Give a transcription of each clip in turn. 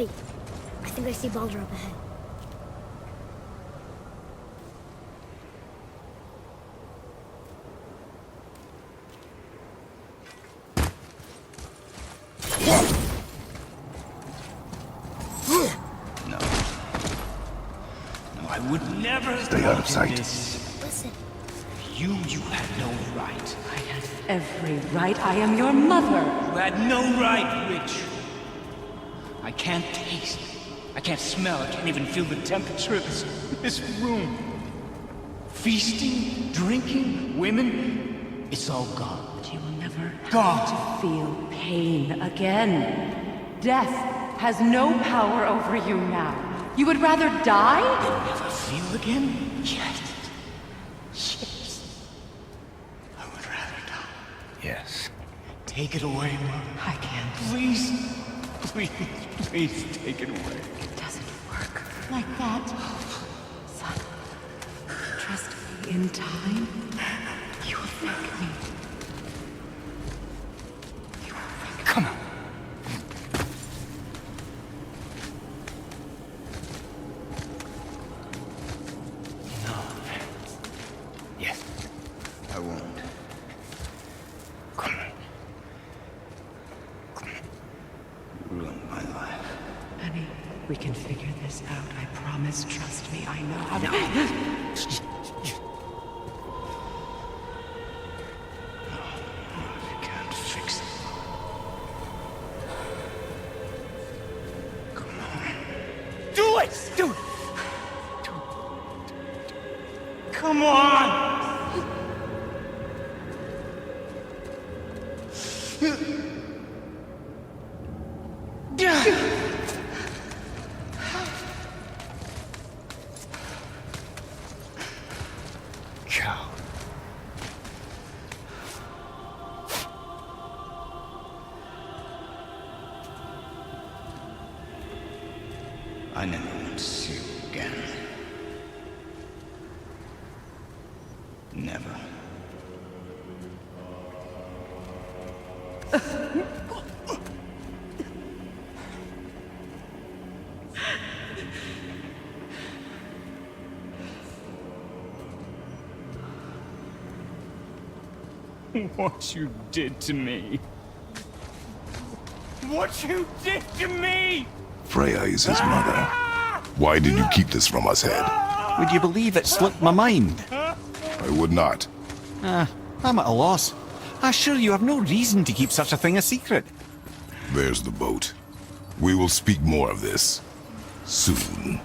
Wait, I think I see Baldur up ahead. No. No, I would never Stay out of sight. Listen. You had no right. I had every right. I am your mother. You had no right, Witch. I can't taste. I can't smell. I can't even feel the temperature of this room. Feasting, drinking, women, it's all gone. You will never God. have to feel pain again. Death has no power over you now. You would rather die? Never feel again? Yes. Yes. I would rather die. Yes. Take it away, Mother. I can't. Please. Please take it away. It doesn't work like that. Son, trust me, in time, you will thank me. You will thank me. Come on. No. Yes. I won't. Come on. You ruined my life. Honey, we can figure this out. I promise. Trust me. I know how to. No, you can't fix it. Come on. Do it! Do it! Come on! Cow. I never want to see you again. Never. What you did to me. What you did to me! Freya is his mother. Why did you keep this from us, Head? Would you believe it slipped my mind? I would not. I'm at a loss. I assure you have no reason to keep such a thing a secret. There's the boat. We will speak more of this soon.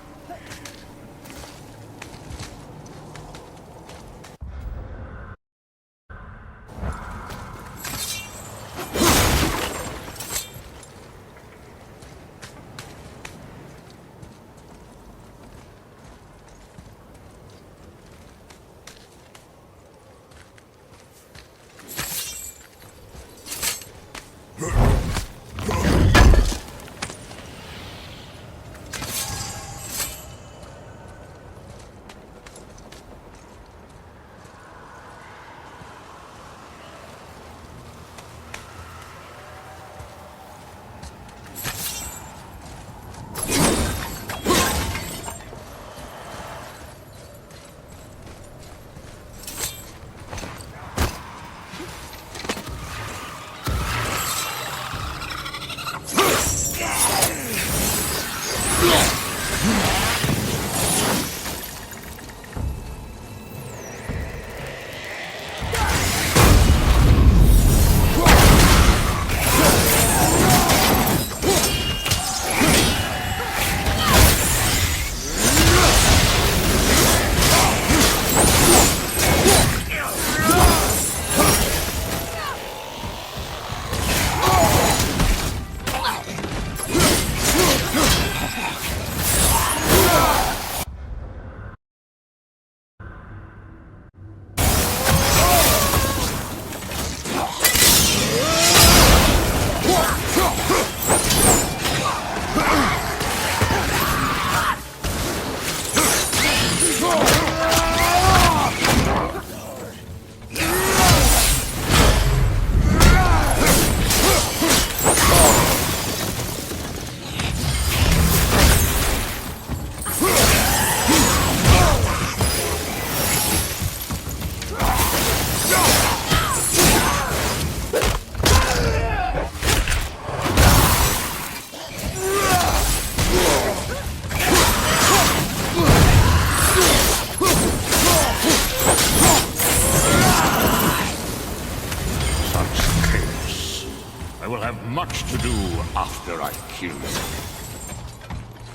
after I kill you.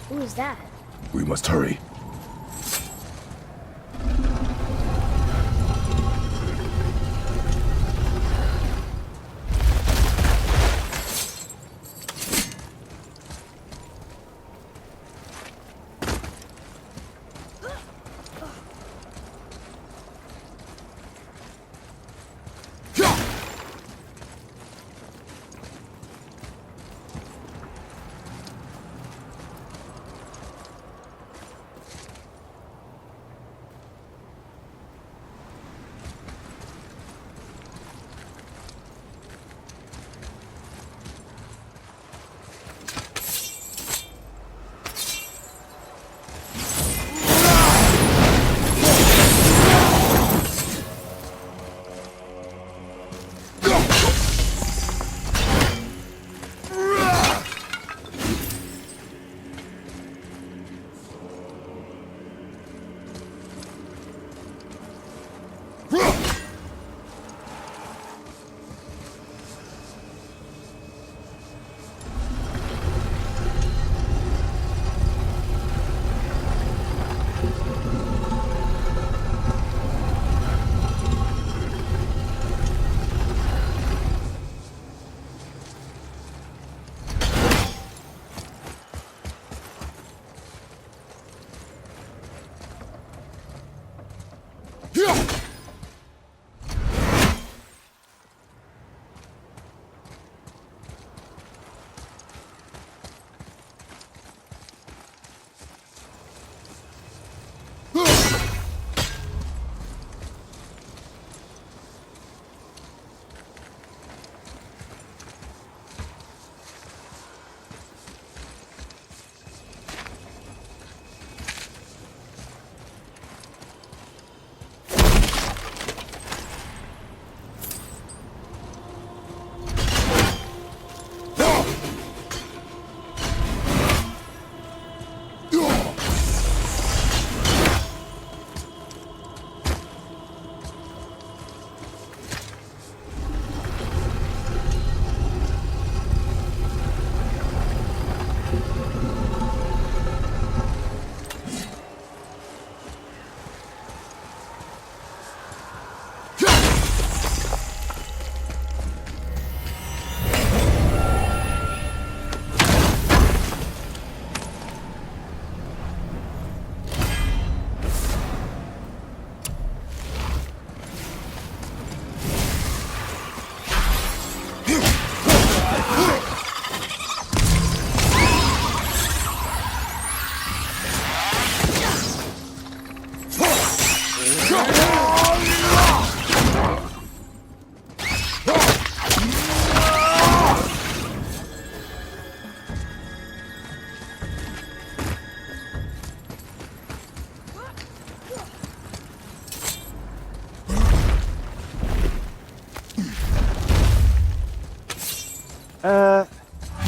Who is that? We must hurry.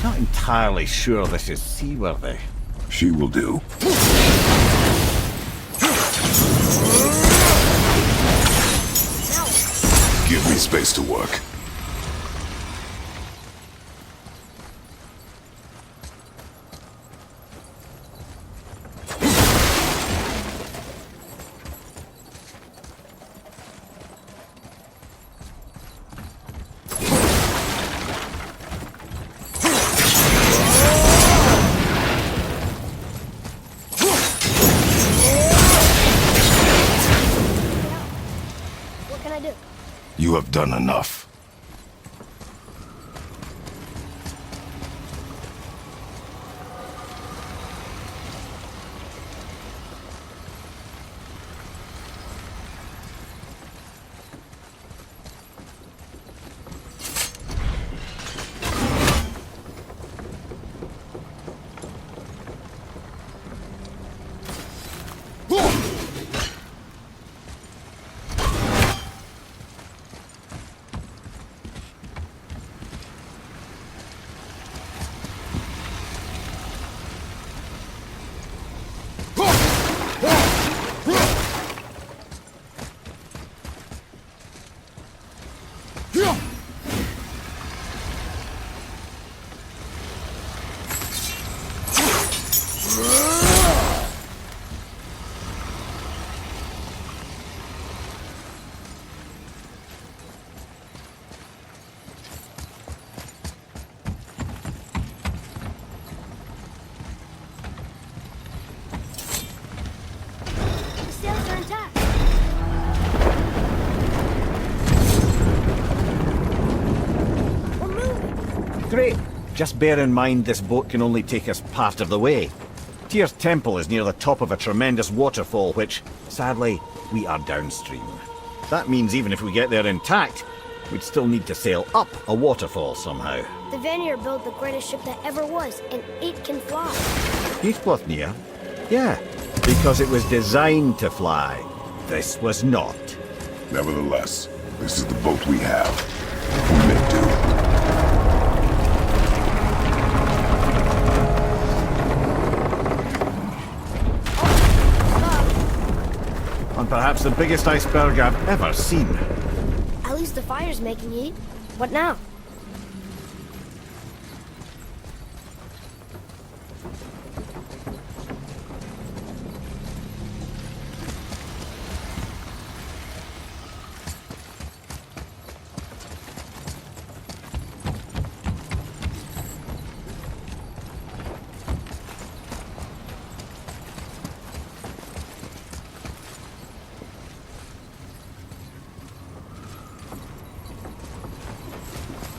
Not entirely sure this is seaworthy. She will do. Give me space to work. What can I do? You have done enough. The sails are intact. We're moving. Great. Just bear in mind this boat can only take us part of the way. Tyr's temple is near the top of a tremendous waterfall which, sadly, we are downstream. That means even if we get there intact, we'd still need to sail up a waterfall somehow. The Vanir built the greatest ship that ever was, and it can fly. Heathcliff, yeah, because it was designed to fly. This was not. Nevertheless, this is the boat we have. We may do. And perhaps the biggest iceberg I've ever seen. At least the fire's making heat. What now?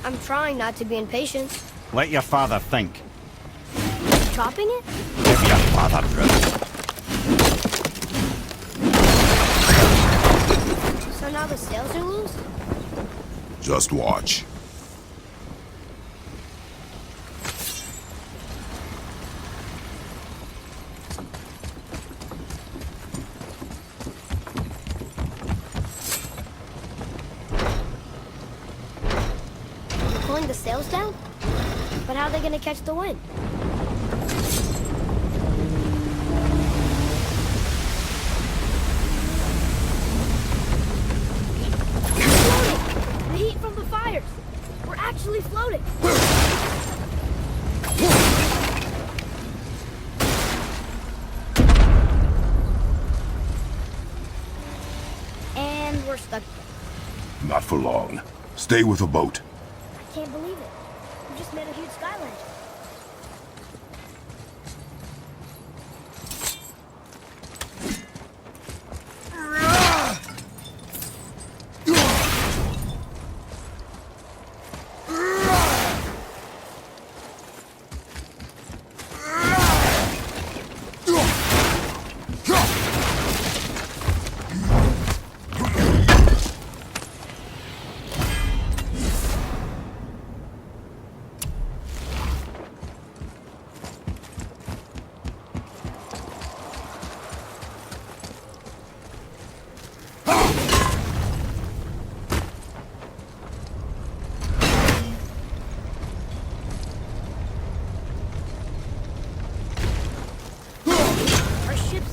I'm trying not to be impatient. Let your father think. Chopping it? Give your father room. So now the sails are loose? Just watch. Pulling the sails down? But how are they gonna catch the wind? We're floating! The heat from the fires! We're actually floating! And we're stuck. Not for long. Stay with the boat. I can't believe it. We just made a huge skyline.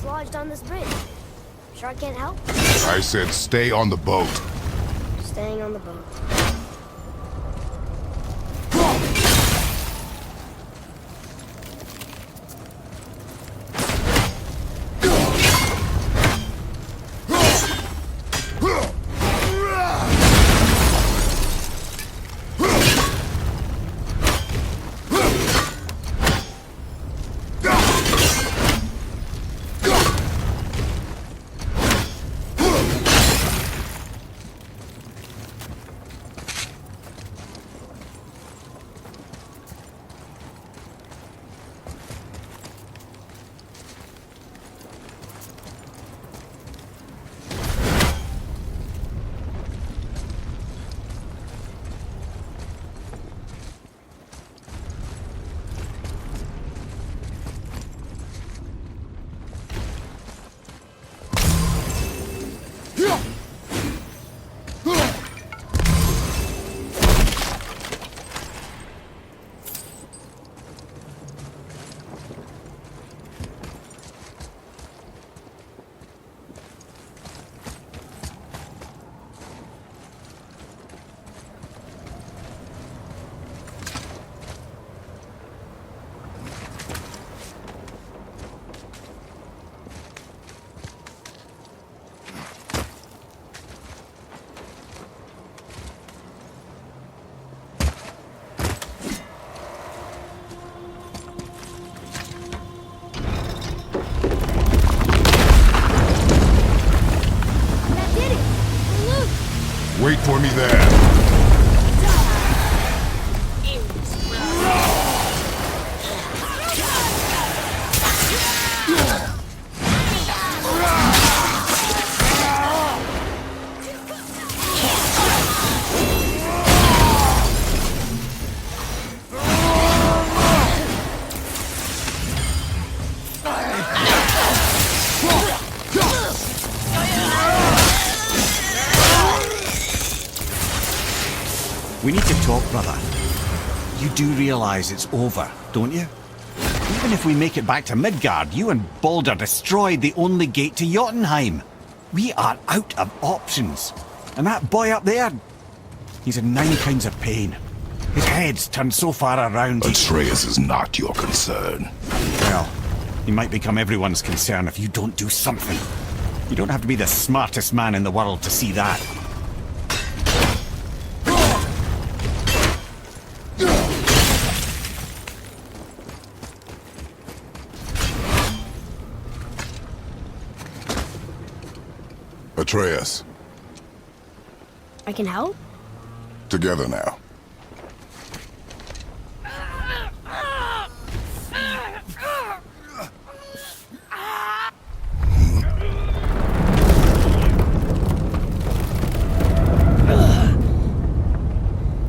Lodged on this bridge. Sure I can't help? I said stay on the boat. Staying on the boat. Wait for me there. We need to talk, brother. You do realize it's over, don't you? Even if we make it back to Midgard, you and Baldur destroyed the only gate to Jotunheim. We are out of options. And that boy up there, he's in 9 kinds of pain. His head's turned so far around. Atreus is not your concern. Well, he might become everyone's concern if you don't do something. You don't have to be the smartest man in the world to see that. Atreus, I can help? together now.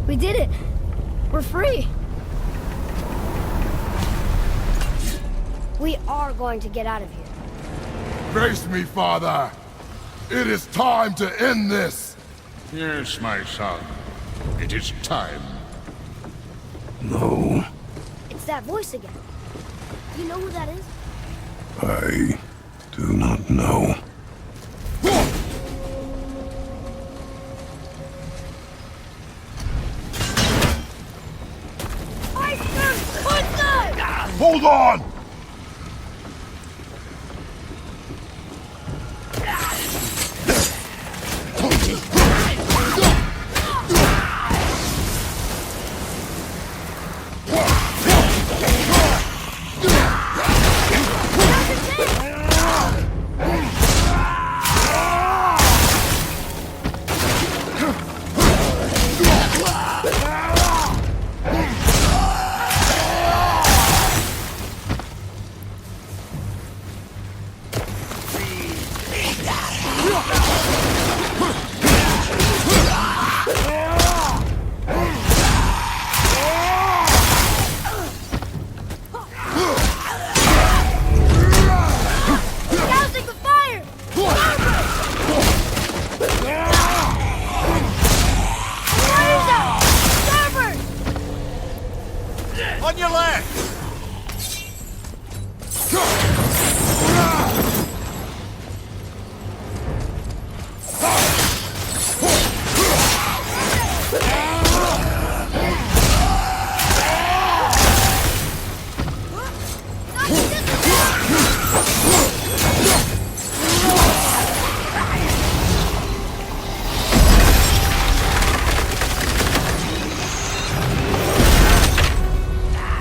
We did it! We're free! We are going to get out of here. Face me, father. It is time to end this. Yes, my son. It is time. No, It's that voice again. Do you know who that is? I do not know. Hold on! Dousing the fire! Fire's out! Starboard! On your left!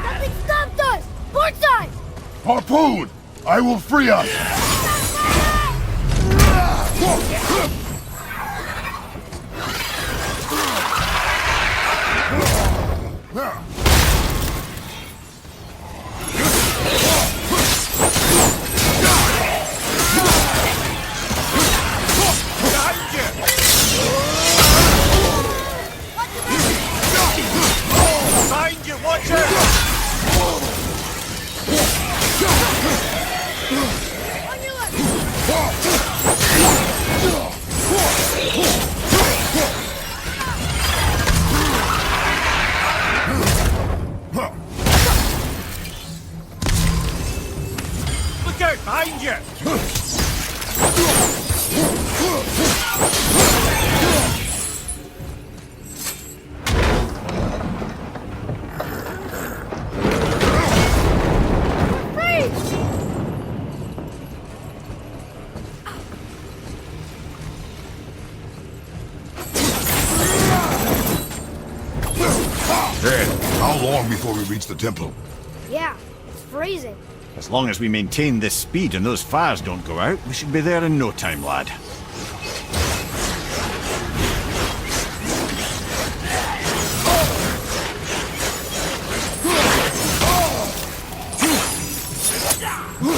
Nothing stopped us! Port side! Harpoon! I will free us! Behind you, watch out! On your left! Look out, behind you! Ed, how long before we reach the temple? Yeah, it's freezing. As long as we maintain this speed and those fires don't go out, we should be there in no time, lad. Frog,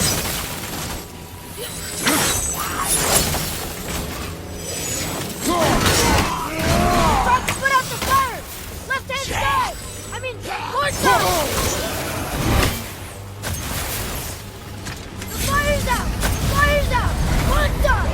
put out the fire! Left-hand side! I mean, north side! The fire's out! Fire's out! One side!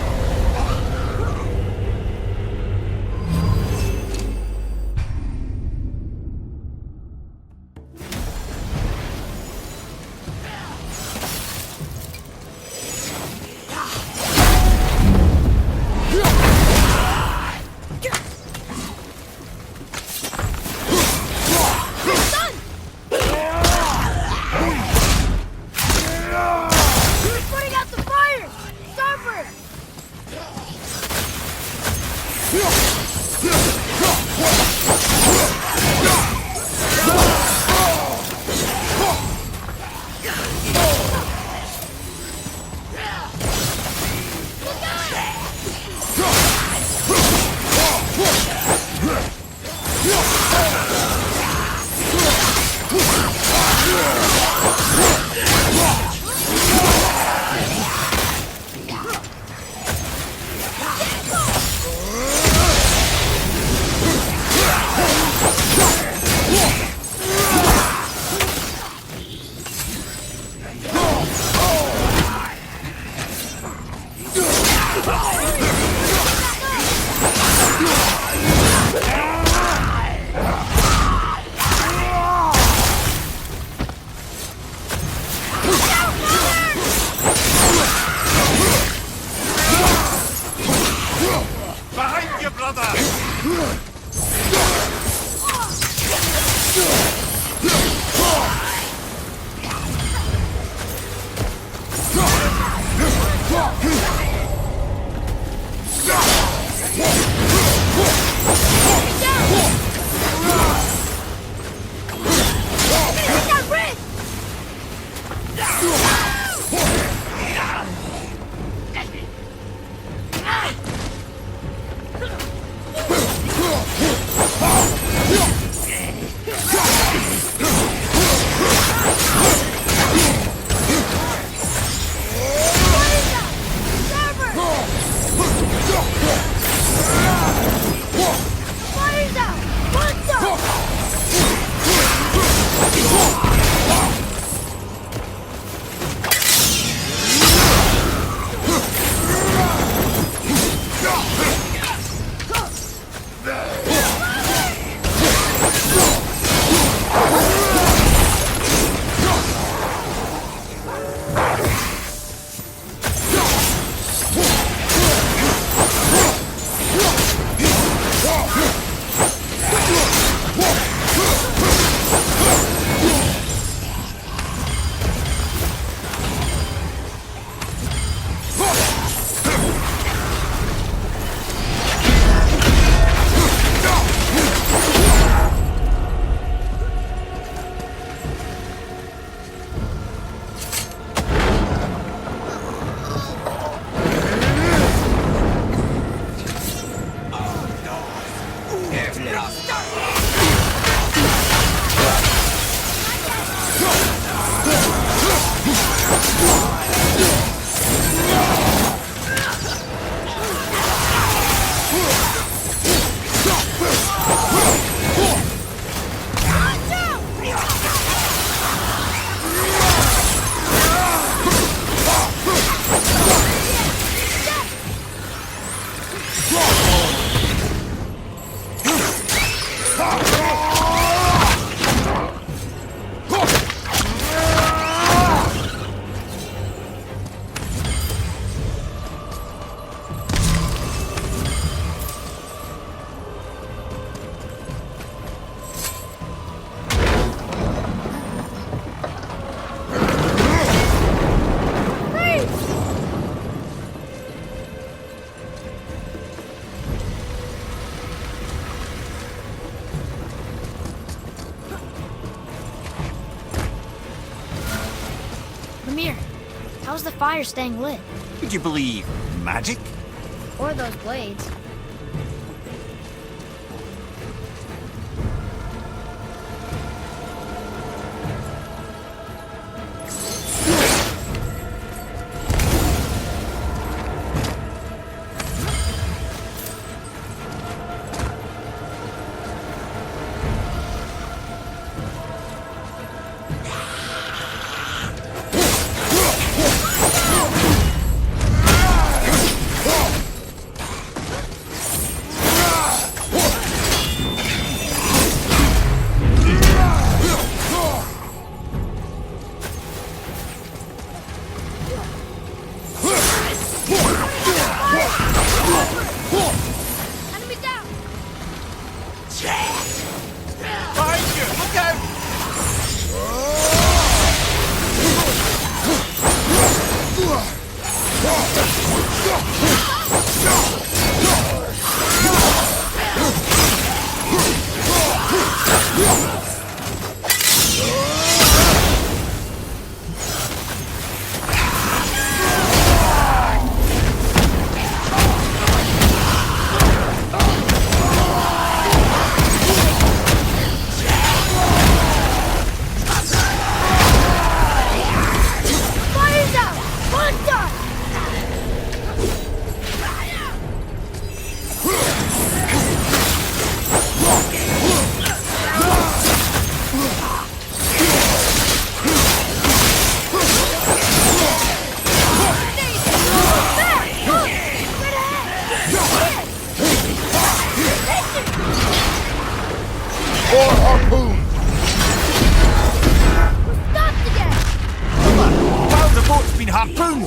Putting out the fire! Starboard! Behind you, brother! Hit that bridge! Fire's out! One side! Lemire, how's the fire staying lit? Would you believe magic? Or those blades? Fire's out! Monster! More harpoons! Stopped again! While the boat's been harpooned!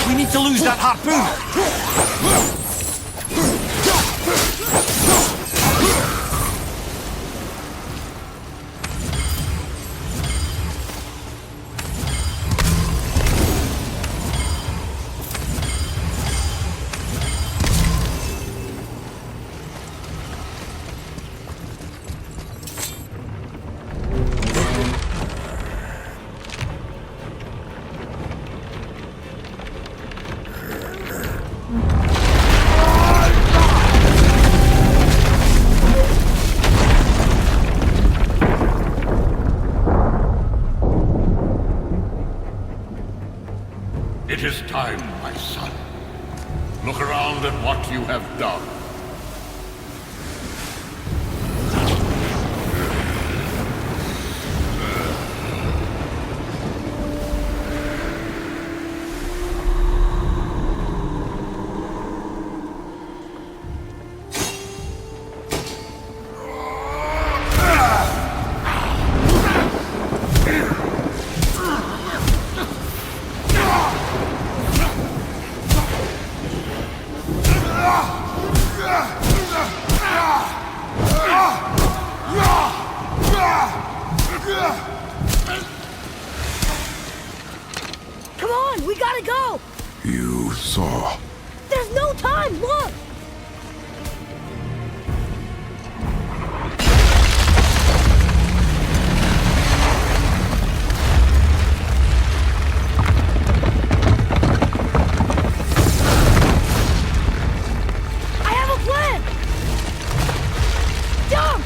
We need to lose that harpoon! It is time, my son. Look around at what you have done. Come on, we gotta go! You saw. There's no time, look! I have a plan! Jump!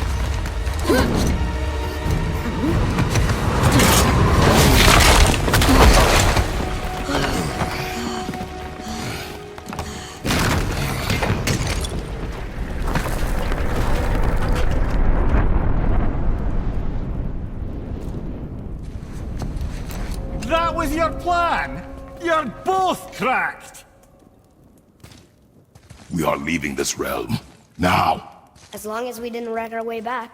That was your plan? You're both cracked! We are leaving this realm. Now! As long as we didn't wreck our way back.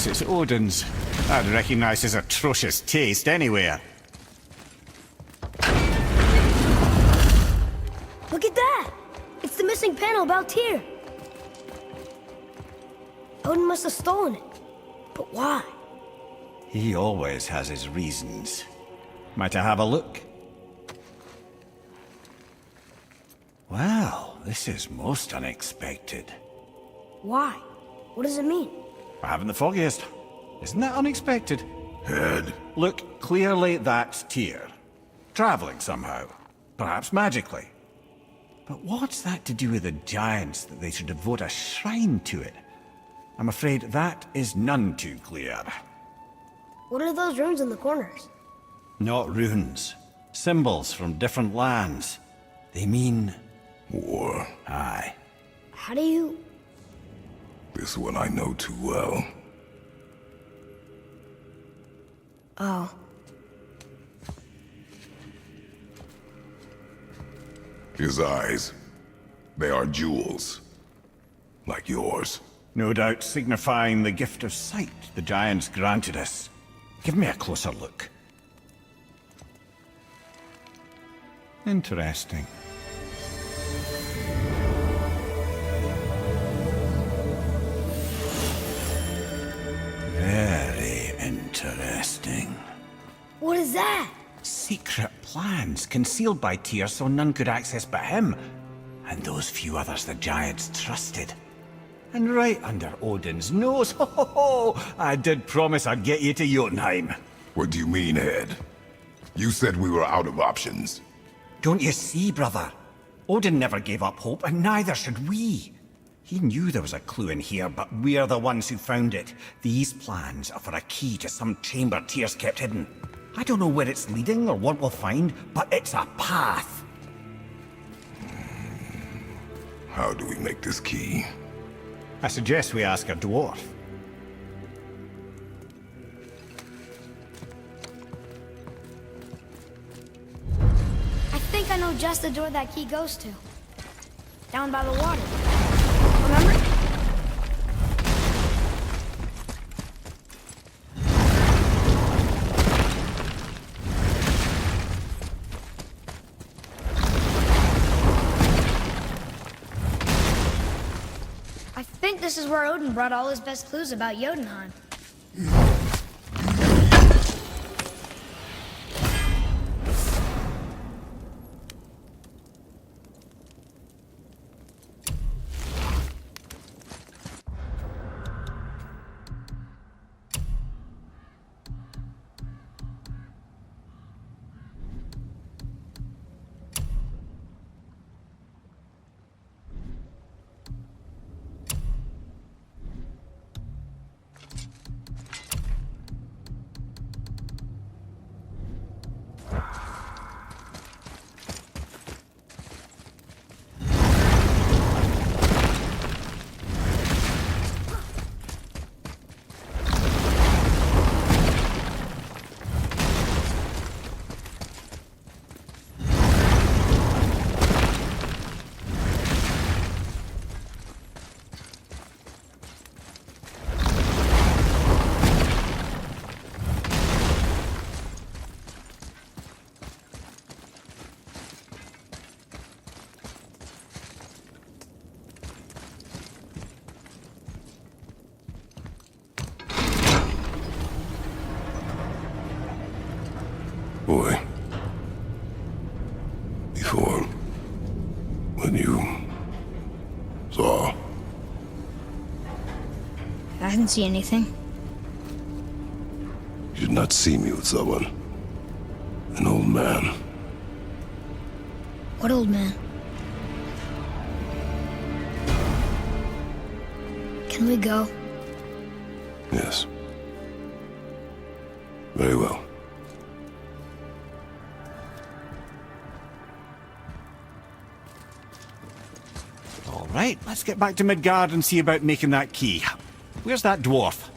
course, it's Odin's. I'd recognize his atrocious taste anywhere. Look at that! It's the missing panel about Tyr. Odin must have stolen it. But why? He always has his reasons. Might I have a look? Well, this is most unexpected. Why? What does it mean? I haven't the foggiest. Isn't that unexpected? Head. Look, clearly that's Tyr. Traveling somehow. Perhaps magically. But what's that to do with the giants that they should devote a shrine to it? I'm afraid that is none too clear. What are those runes in the corners? Not runes. Symbols from different lands. They mean... War. Aye. How do you... This one I know too well. Oh. His eyes. They are jewels. Like yours. No doubt signifying the gift of sight the giants granted us. Give me a closer look. Interesting. Very interesting. What is that? Secret plans concealed by Tyr so none could access but him, and those few others the giants trusted. And right under Odin's nose, ho ho ho! I did promise I'd get you to Jotunheim. What do you mean, Head? You said we were out of options. Don't you see, brother? Odin never gave up hope, and neither should we. He knew there was a clue in here, but we're the ones who found it. These plans are for a key to some chamber Tyr's kept hidden. I don't know where it's leading or what we'll find, but it's a path. How do we make this key? I suggest we ask a dwarf. I think I know just the door that key goes to. Down by the water. Remember? I think this is where Odin brought all his best clues about Jotunheim. Boy. Before... when you... saw... I didn't see anything. You did not see me with someone. An old man. What old man? Can we go? Yes. Very well. All right, let's get back to Midgard and see about making that key. Where's that dwarf?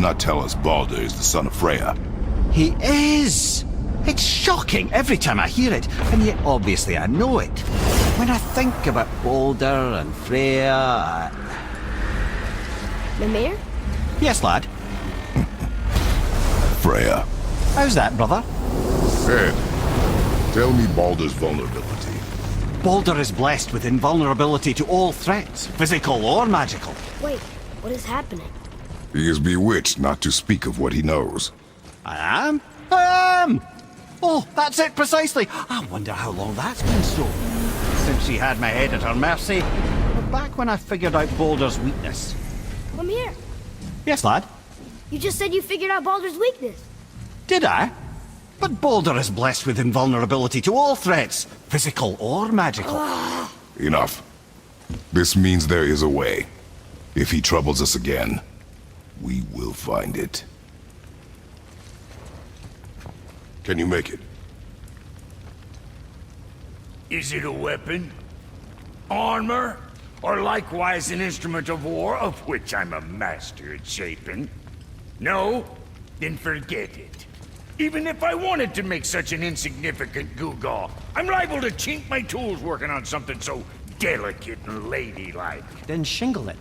not tell us Baldur is the son of Freya? He is! It's shocking every time I hear it, and yet obviously I know it. When I think about Baldur and Freya... Mimir? Yes, lad. Freya. How's that, brother? Ed, tell me Baldur's vulnerability. Baldur is blessed with invulnerability to all threats, physical or magical. Wait, what is happening? He is bewitched not to speak of what he knows. I am? I am! Oh, that's it precisely. I wonder how long that's been so. Since she had my head at her mercy, but back when I figured out Baldur's weakness. Come here. Yes, lad? You just said you figured out Baldur's weakness. Did I? But Baldur is blessed with invulnerability to all threats, physical or magical. Enough. This means there is a way. If he troubles us again, we will find it. Can you make it? Is it a weapon? Armor? Or likewise an instrument of war, of which I'm a master at shaping? No? Then forget it. Even if I wanted to make such an insignificant gewgaw, I'm liable to chink my tools working on something so delicate and ladylike. Then shingle it.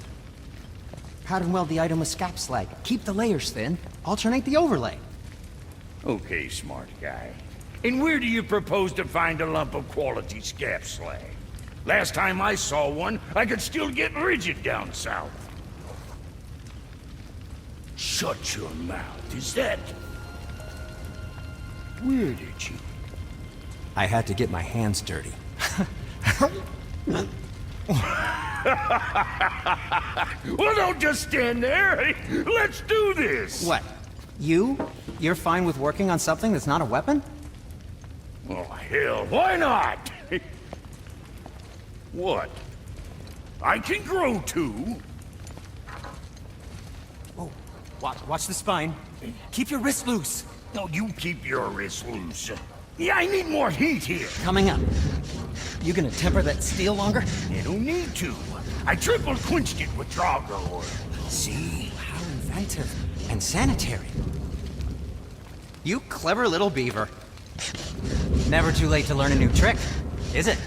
Pattern weld the item with scap slag. Keep the layers thin. Alternate the overlay. Okay, smart guy. And where do you propose to find a lump of quality scap slag? Last time I saw one, I could still get rigid down south. Shut your mouth, is that... Where did you... I had to get my hands dirty. Well, don't just stand there. Let's do this. What? You're fine with working on something that's not a weapon? Oh, hell, why not? What? I can grow too. Oh, watch the spine. Keep your wrist loose. No, you keep your wrist loose. Yeah, I need more heat here. Coming up. You gonna temper that steel longer? You don't need to. I triple quenched it with Drago oil. See? How inventive. And sanitary. You clever little beaver. Never too late to learn a new trick, is it?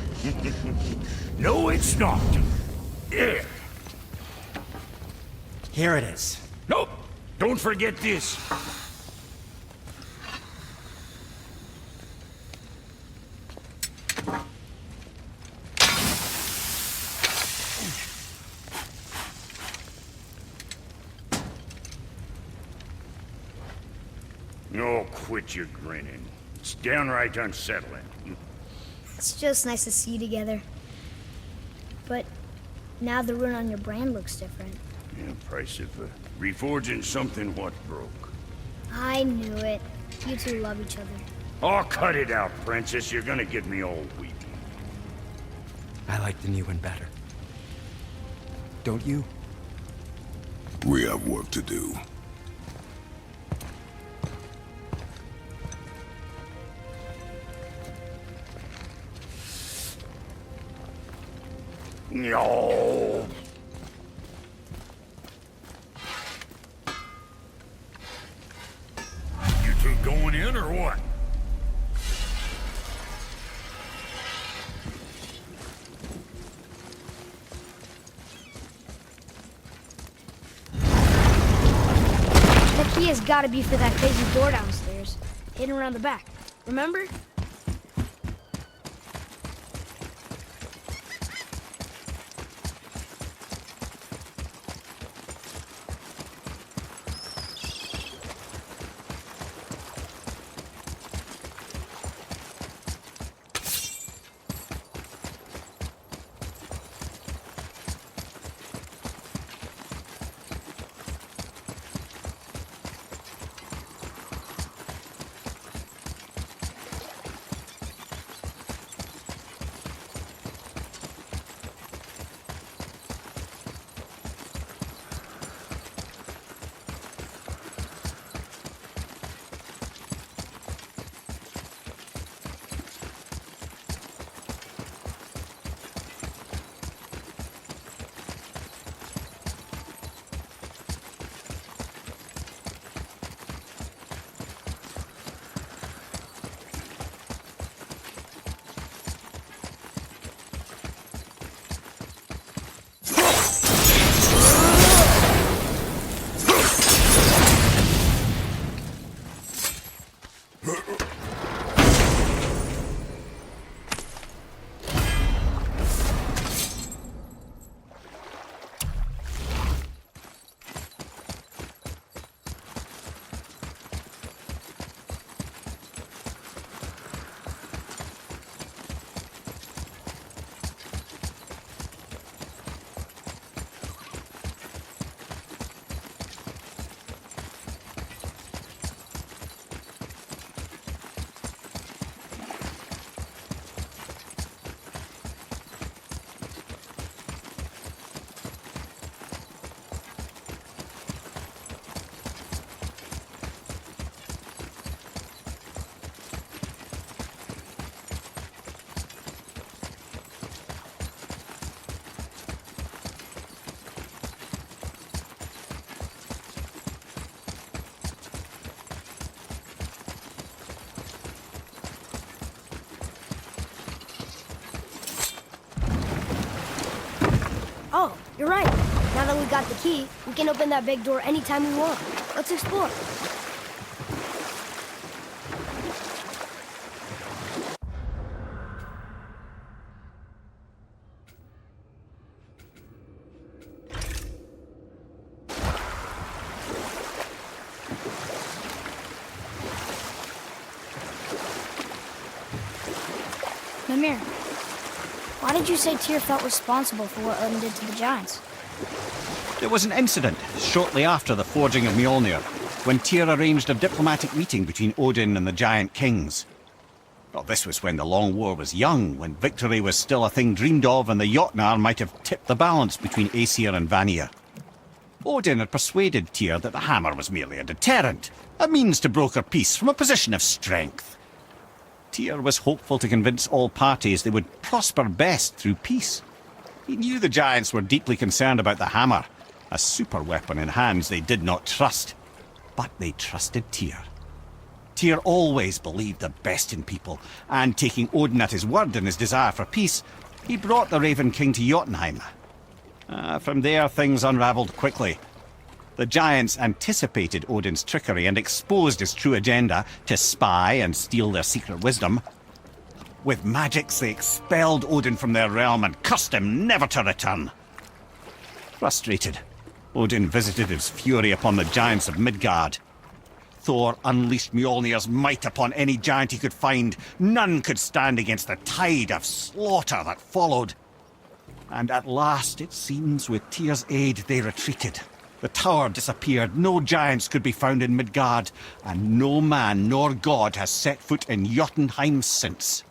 No, it's not. There. Here it is. Nope. Don't forget this. Oh, quit your grinning. It's downright unsettling. It's just nice to see you together. But now the rune on your brand looks different. Yeah, price of reforging something what broke. I knew it. You two love each other. Oh, cut it out, Princess. You're gonna get me all weepy. I like the new one better. Don't you? We have work to do. No. You two going in or what? The key has got to be for that crazy door downstairs, hidden around the back. Remember? You're right. Now that we got the key, we can open that big door anytime we want. Let's explore. Mimir, why did you say Tyr felt responsible for what Odin did to the Giants? There was an incident shortly after the forging of Mjolnir, when Tyr arranged a diplomatic meeting between Odin and the Giant Kings. Well, this was when the Long War was young, when victory was still a thing dreamed of, and the Jotnar might have tipped the balance between Aesir and Vanir. Odin had persuaded Tyr that the hammer was merely a deterrent, a means to broker peace from a position of strength. Tyr was hopeful to convince all parties they would prosper best through peace. He knew the Giants were deeply concerned about the hammer, a super weapon in hands they did not trust. But they trusted Tyr. Tyr always believed the best in people, and taking Odin at his word in his desire for peace, he brought the Raven King to Jotunheim. From there, things unravelled quickly. The Giants anticipated Odin's trickery and exposed his true agenda to spy and steal their secret wisdom. With magics, they expelled Odin from their realm and cursed him never to return. Frustrated, Odin visited his fury upon the giants of Midgard. Thor unleashed Mjolnir's might upon any giant he could find. None could stand against the tide of slaughter that followed. And at last, it seems, with Tyr's aid, they retreated. The tower disappeared, no giants could be found in Midgard, and no man nor god has set foot in Jotunheim since.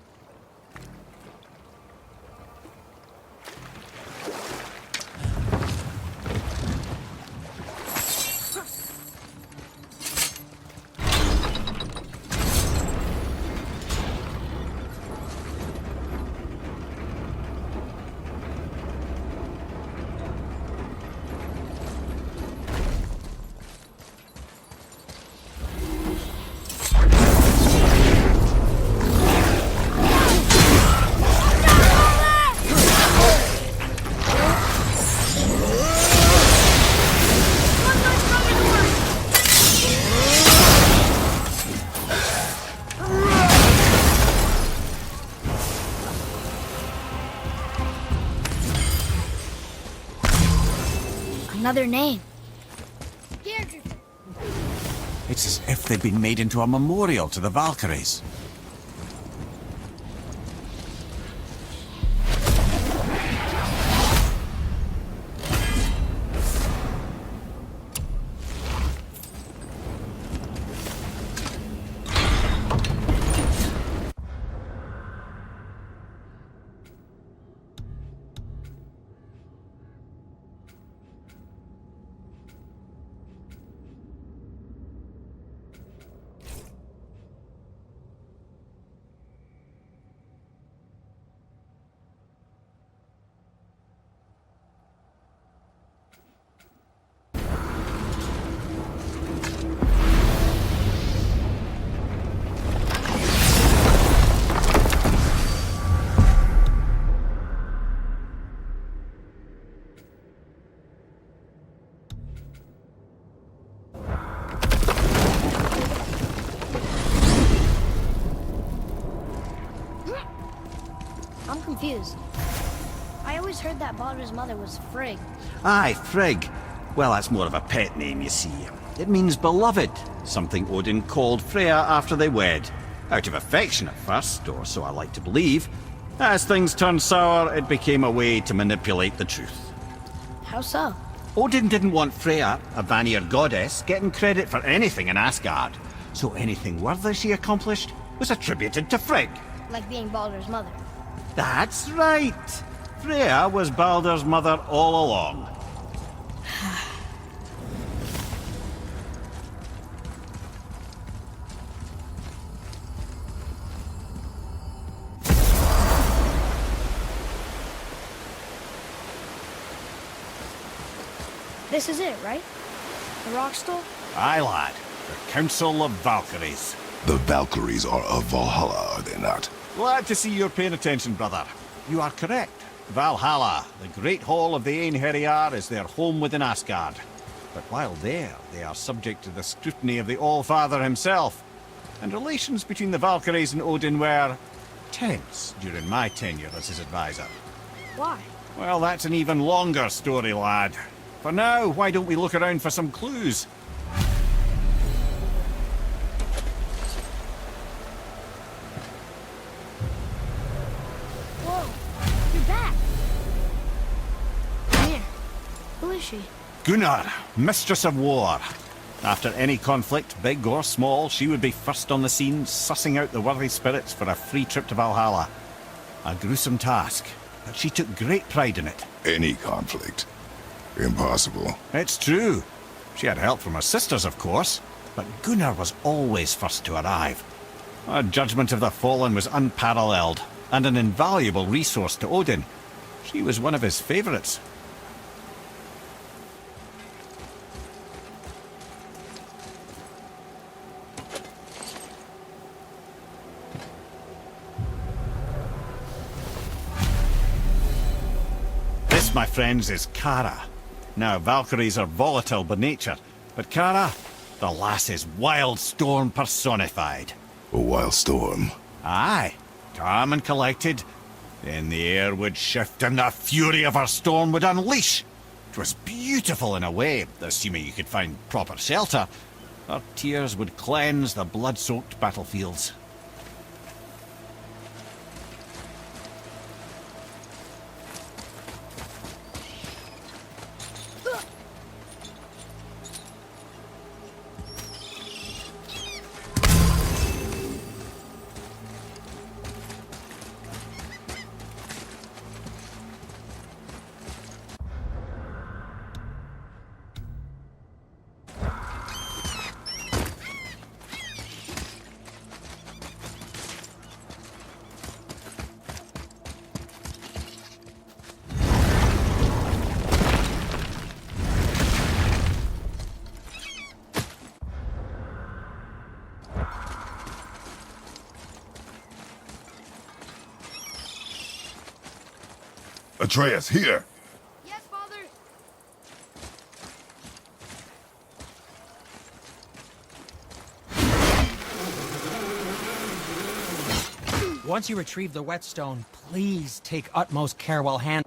Another name. It's as if they'd been made into a memorial to the Valkyries. I'm confused. I always heard that Baldur's mother was Frigg. Aye, Frigg. Well, that's more of a pet name, you see. It means beloved, something Odin called Freya after they wed. Out of affection at first, or so I like to believe. As things turned sour, it became a way to manipulate the truth. How so? Odin didn't want Freya, a Vanir goddess, getting credit for anything in Asgard. So anything worthy she accomplished was attributed to Frigg. Like being Baldur's mother. That's right! Freya was Baldur's mother all along. This is it, right? The rock stool? Aye, lad. The Council of Valkyries. The Valkyries are of Valhalla, are they not? Glad to see you're paying attention, brother. You are correct. Valhalla, the great hall of the Einherjar, is their home within Asgard. But while there, they are subject to the scrutiny of the All-Father himself. And relations between the Valkyries and Odin were tense during my tenure as his advisor. Why? Well, that's an even longer story, lad. For now, why don't we look around for some clues? Whoa, you're back. Come here. Who is she? Gunnar, Mistress of War. After any conflict, big or small, she would be first on the scene, sussing out the worthy spirits for a free trip to Valhalla. A gruesome task, but she took great pride in it. Any conflict. Impossible. It's true. She had help from her sisters, of course, but Gunnar was always first to arrive. Her judgment of the fallen was unparalleled, and an invaluable resource to Odin. She was one of his favourites. This, my friends, is Kara. Now, Valkyries are volatile by nature, but Kara, the lass is wild storm personified. A wild storm. Aye, calm and collected. Then the air would shift and the fury of her storm would unleash. It was beautiful in a way, assuming you could find proper shelter. Her tears would cleanse the blood-soaked battlefields. Atreus, here! Yes, Father. Once you retrieve the whetstone, please take utmost care while handling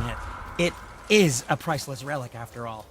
it. It is a priceless relic, after all.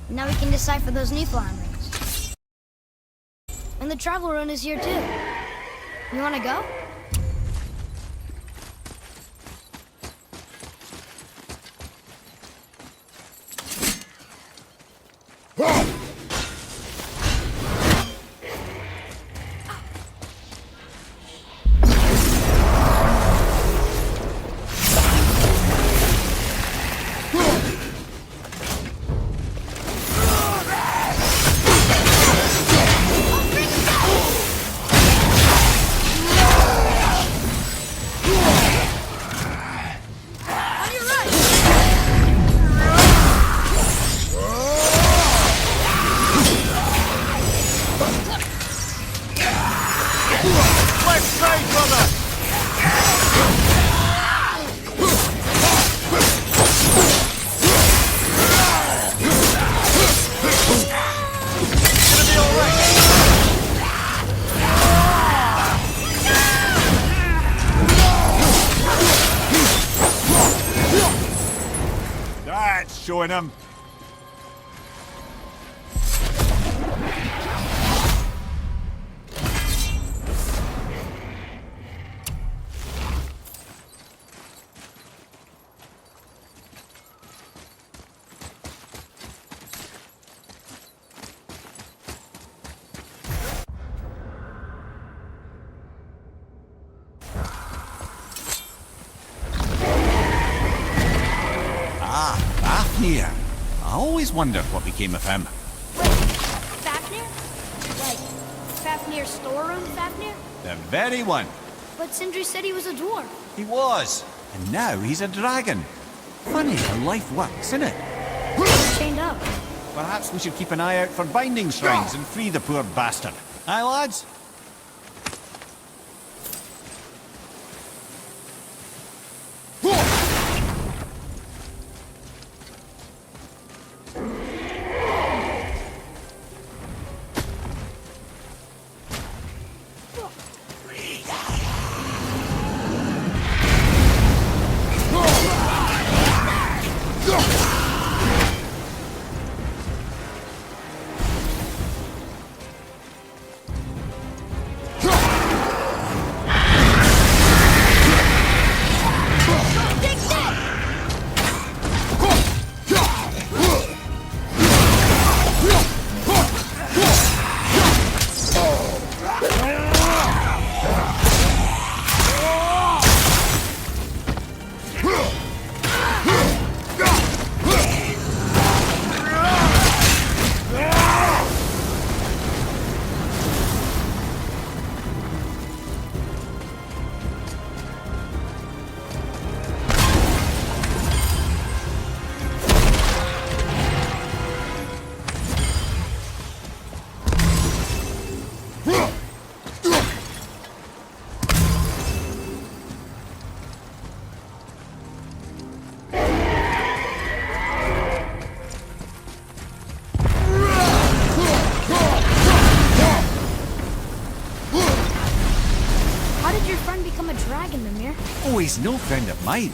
Now we can decipher those Nephilim rings. And the travel rune is here too. You wanna go? Showing him. Fafnir. I always wondered what became of him. Wait, Fafnir? Like, Fafnir's storeroom Fafnir? The very one. But Sindri said he was a dwarf. He was. And now he's a dragon. Funny how life works, isn't it? He's chained up. Perhaps we should keep an eye out for binding shrines and free the poor bastard. Aye, lads? Oh, he's no friend of mine.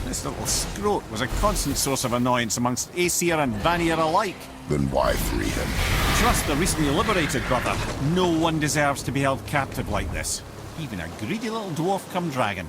This little scrote was a constant source of annoyance amongst Aesir and Vanir alike. Then why free him? Trust the recently liberated, brother. No one deserves to be held captive like this. Even a greedy little dwarf come dragon.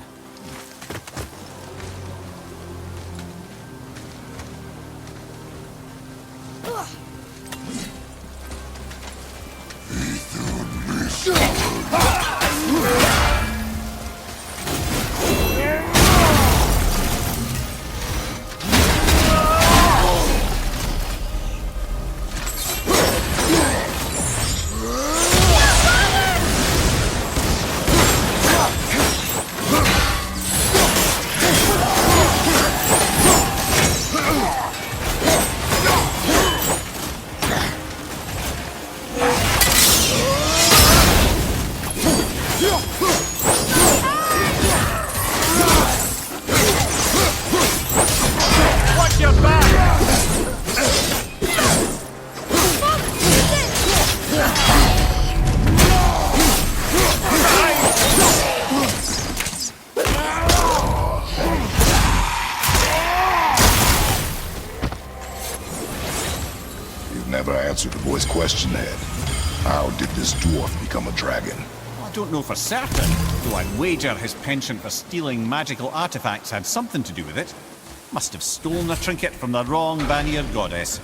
You've never answered the boy's question, Ed. How did this dwarf become a dragon? I don't know for certain, though I'd wager his penchant for stealing magical artifacts had something to do with it. Must have stolen a trinket from the wrong Vanir goddess.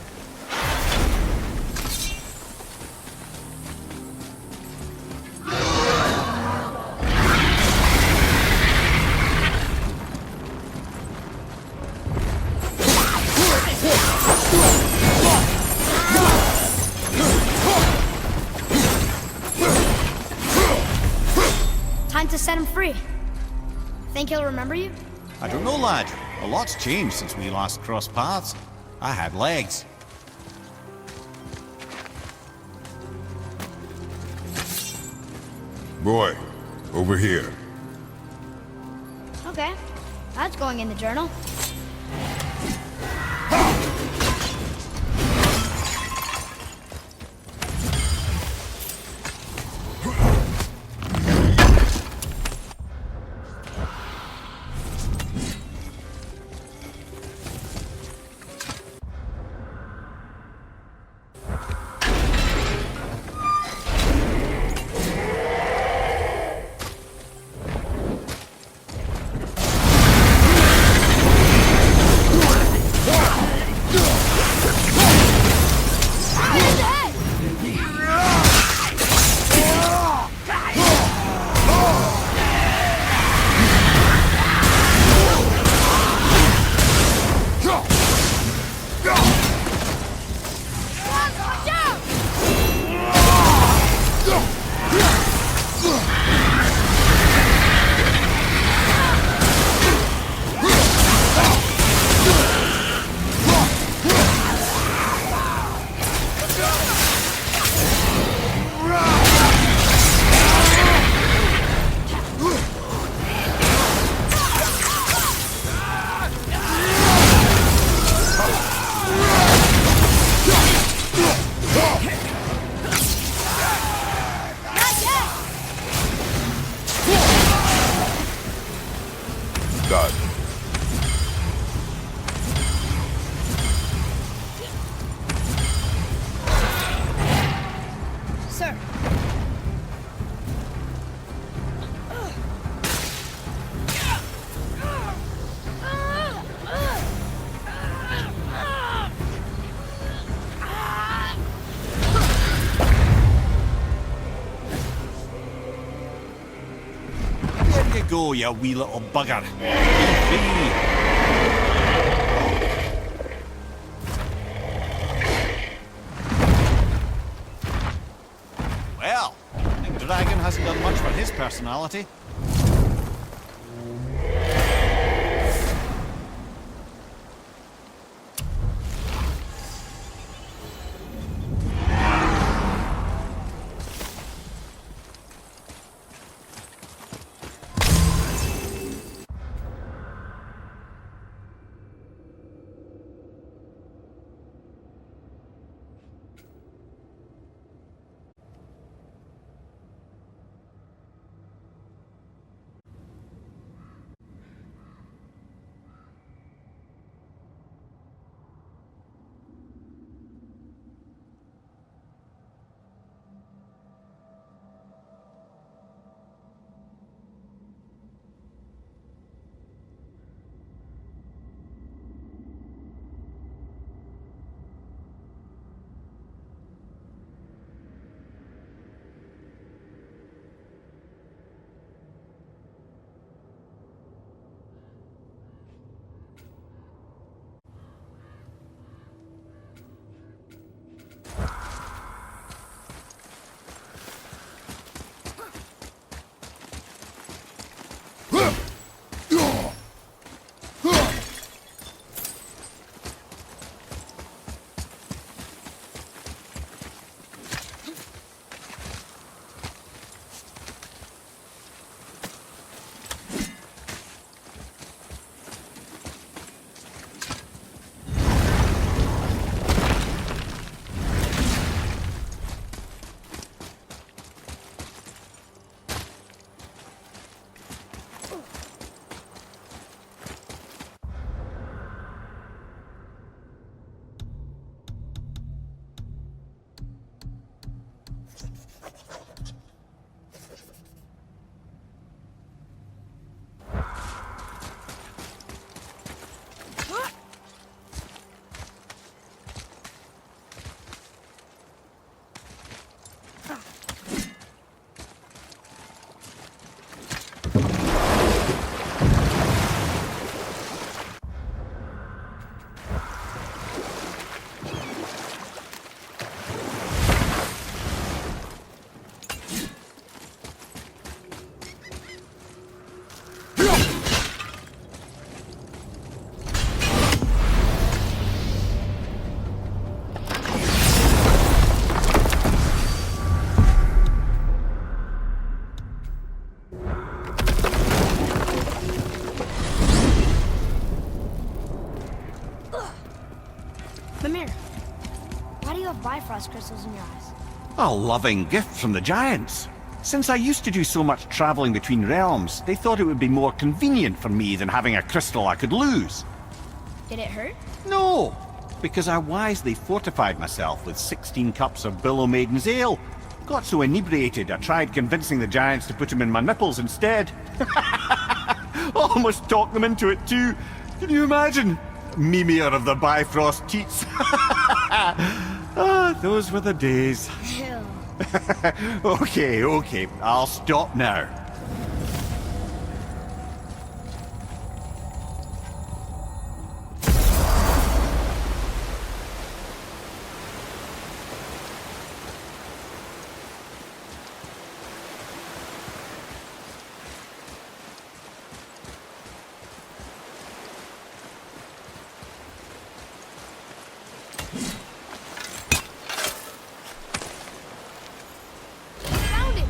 Time to set him free. Think he'll remember you? I don't know, lad. A lot's changed since we last crossed paths. I had legs. Boy, over here. Okay. That's going in the journal. Done. Sir. There you go, you wee little bugger. Free. Well, I think Dragon hasn't done much for his personality. do you have Bifrost crystals in your eyes? A loving gift from the giants. Since I used to do so much traveling between realms, they thought it would be more convenient for me than having a crystal I could lose. Did it hurt? No, because I wisely fortified myself with 16 cups of Billow Maiden's ale. Got so inebriated, I tried convincing the giants to put them in my nipples instead. Almost talked them into it too. Can you imagine? Mimir of the Bifrost teats. Ah, those were the days. Ew. Okay, I'll stop now. Found it!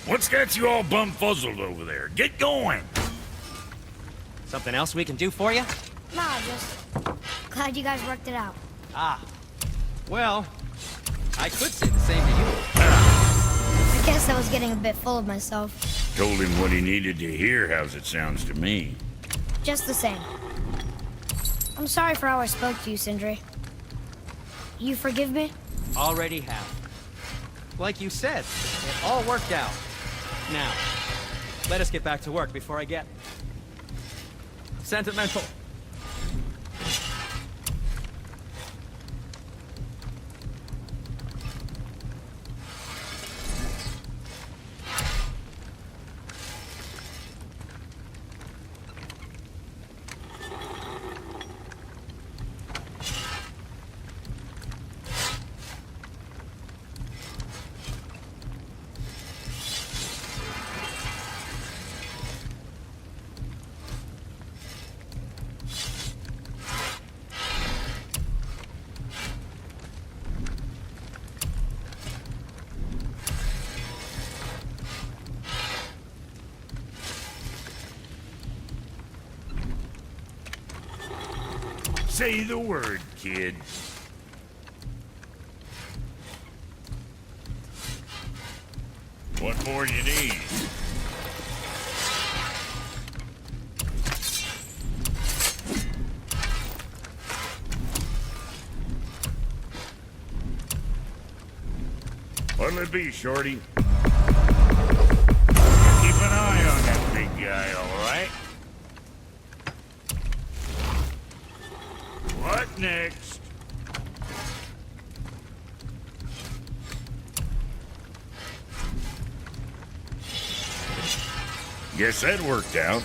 What's got you all bumfuzzled over there? Get going! Something else we can do for you? Nah, just glad you guys worked it out. Ah. Well, I could say the same to you. I guess I was getting a bit full of myself. Told him what he needed to hear, how's it sounds to me. Just the same. I'm sorry for how I spoke to you, Sindri. You forgive me? Already have. Like you said, it all worked out. Now, let us get back to work before I get sentimental. Say the word, kid. What more do you need? What'll it be, Shorty? Keep an eye on that big guy, all right? What next? Guess that worked out.